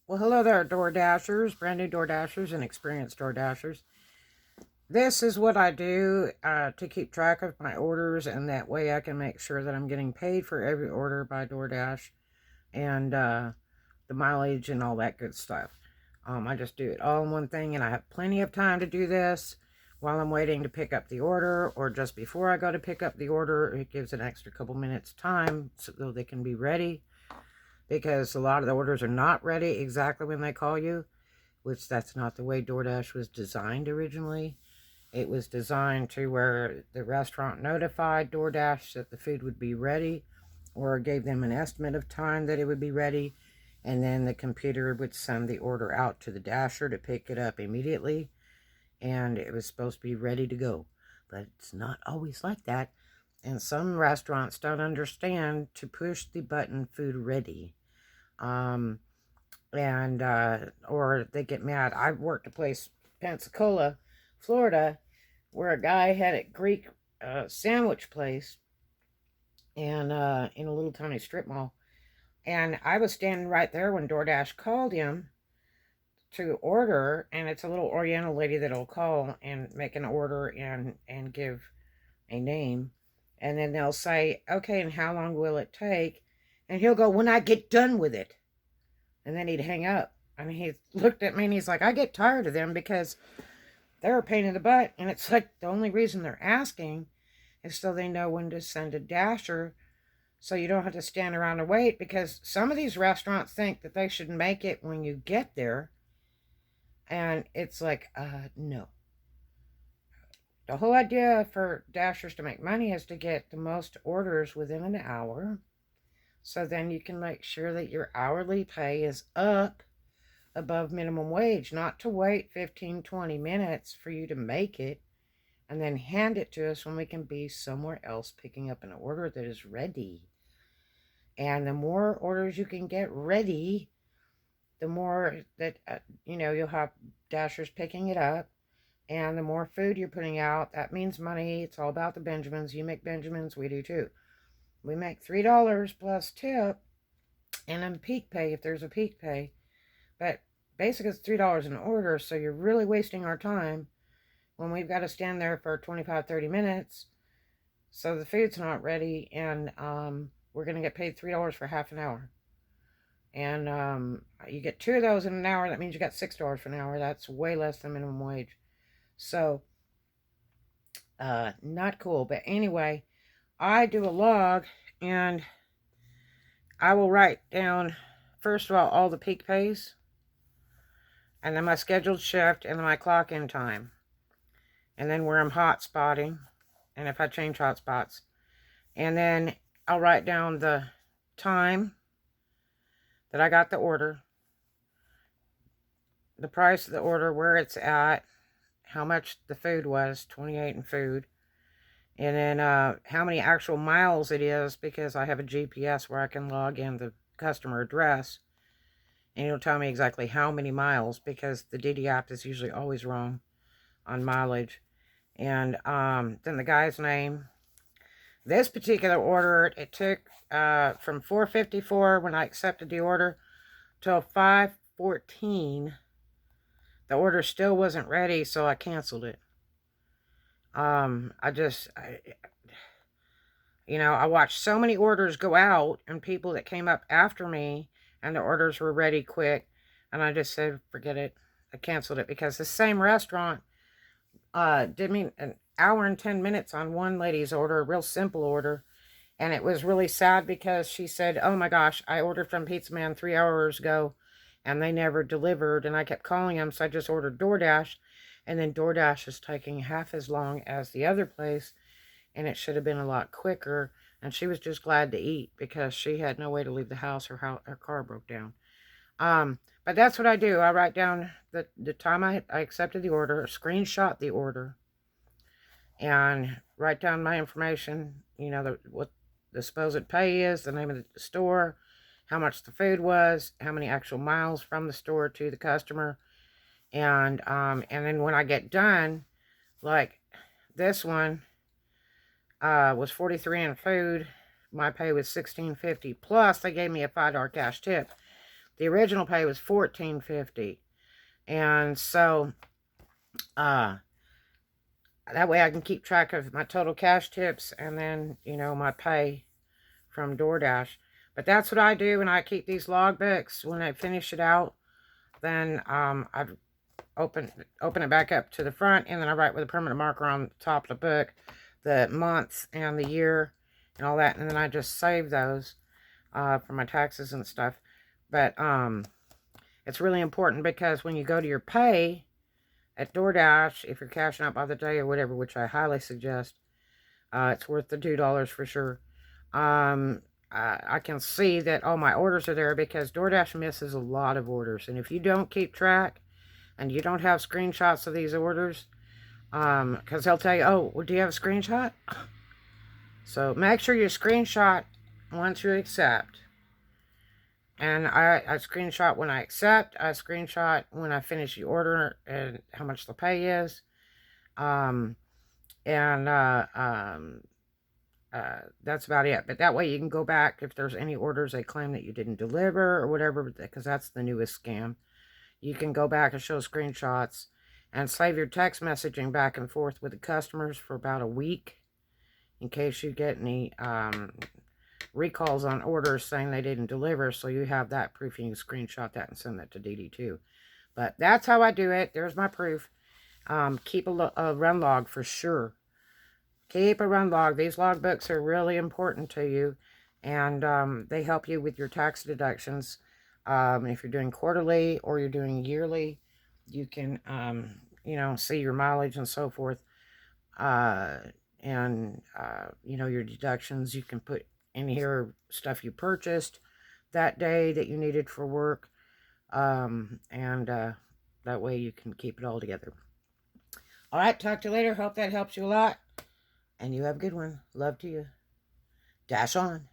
Well, hello there, Doordashers, brand new Doordashers and experienced Doordashers. This is what I do to keep track of my orders, and that way I can make sure that I'm getting paid for every order by DoorDash and the mileage and all that good stuff. I just do it all in one thing, and I have plenty of time to do this while I'm waiting to pick up the order, or just before I go to pick up the order. It gives an extra couple minutes time so they can be ready, because a lot of the orders are not ready exactly when they call you, which that's not the way DoorDash was designed originally. It was designed to where the restaurant notified DoorDash that the food would be ready, or gave them an estimate of time that it would be ready, and then the computer would send the order out to the dasher to pick it up immediately, and it was supposed to be ready to go. But it's not always like that, and some restaurants don't understand to push the button food ready. Um, and or they get mad. I worked a place, Pensacola, Florida, where a guy had a Greek sandwich place, and in a little tiny strip mall, and I was standing right there when DoorDash called him to order, and it's a little Oriental lady that'll call and make an order and give a name, and then they'll say, okay, and how long will it take? And he'll go, when I get done with it. And then he'd hang up. And he looked at me and he's like, I get tired of them because they're a pain in the butt. And it's like the only reason they're asking is so they know when to send a dasher, so you don't have to stand around and wait, because some of these restaurants think that they should make it when you get there. And it's like, no. The whole idea for dashers to make money is to get the most orders within an hour. So then you can make sure that your hourly pay is up above minimum wage, not to wait 15, 20 minutes for you to make it and then hand it to us when we can be somewhere else picking up an order that is ready. And the more orders you can get ready, the more that, you'll have dashers picking it up. And the more food you're putting out, that means money. It's all about the Benjamins. You make Benjamins, we do too. We make $3 plus tip, and then peak pay if there's a peak pay. But basically it's $3 an order, so you're really wasting our time when we've got to stand there for 25, 30 minutes. So the food's not ready, and we're going to get paid $3 for half an hour. And you get 2 of those in an hour, that means you got $6 for an hour. That's way less than minimum wage. So, not cool. But anyway, I do a log, and I will write down, first of all the peak pays, and then my scheduled shift, and then my clock in time, and then where I'm hot spotting, and if I change hot spots. And then I'll write down the time that I got the order, the price of the order, where it's at, how much the food was, 28 in food, and then how many actual miles it is, because I have a GPS where I can log in the customer address, and it'll tell me exactly how many miles, because the DD app is usually always wrong on mileage. And then the guy's name. This particular order, it took from 4:54 when I accepted the order till 5:14. The order still wasn't ready, so I canceled it. I watched so many orders go out, and people that came up after me, and the orders were ready quick, and I just said, forget it. I canceled it, because the same restaurant did me an hour and 10 minutes on one lady's order, a real simple order, and it was really sad, because she said, oh my gosh, I ordered from Pizza Man 3 hours ago, and they never delivered, and I kept calling them, so I just ordered DoorDash. And then DoorDash is taking half as long as the other place, and it should have been a lot quicker. And she was just glad to eat, because she had no way to leave the house. Her car broke down. But that's what I do. I write down the time I accepted the order, screenshot the order, and write down my information. What the supposed pay is, the name of the store, how much the food was, how many actual miles from the store to the customer. And then when I get done, like this one was 43 in food. My pay was $16.50, plus they gave me a $5 cash tip. The original pay was $14.50. And so, that way I can keep track of my total cash tips and then, my pay from Doordash. But that's what I do when I keep these logbooks. When I finish it out, then I open it back up to the front, and then I write with a permanent marker on the top of the book the month and the year and all that, and then I just save those for my taxes and stuff. But it's really important, because when you go to your pay at DoorDash, if you're cashing out by the day or whatever, which I highly suggest, it's worth the $2 for sure. I can see that all my orders are there, because DoorDash misses a lot of orders. And if you don't keep track and you don't have screenshots of these orders, because they'll tell you, oh, well, do you have a screenshot? So make sure you screenshot once you accept. And I screenshot when I accept. I screenshot when I finish the order and how much the pay is. That's about it. But that way you can go back if there's any orders they claim that you didn't deliver or whatever, because that's the newest scam. You can go back and show screenshots and save your text messaging back and forth with the customers for about a week, in case you get any recalls on orders saying they didn't deliver. So you have that proof, and you can screenshot that and send that to Dee Dee too. But that's how I do it. There's my proof. Keep a run log for sure. Keep a run log. These log books are really important to you, and they help you with your tax deductions. If you're doing quarterly or you're doing yearly, you can, see your mileage and so forth. Your deductions, you can put in here stuff you purchased that day that you needed for work. That way you can keep it all together. All right, talk to you later. Hope that helps you a lot. And you have a good one. Love to you. Dash on.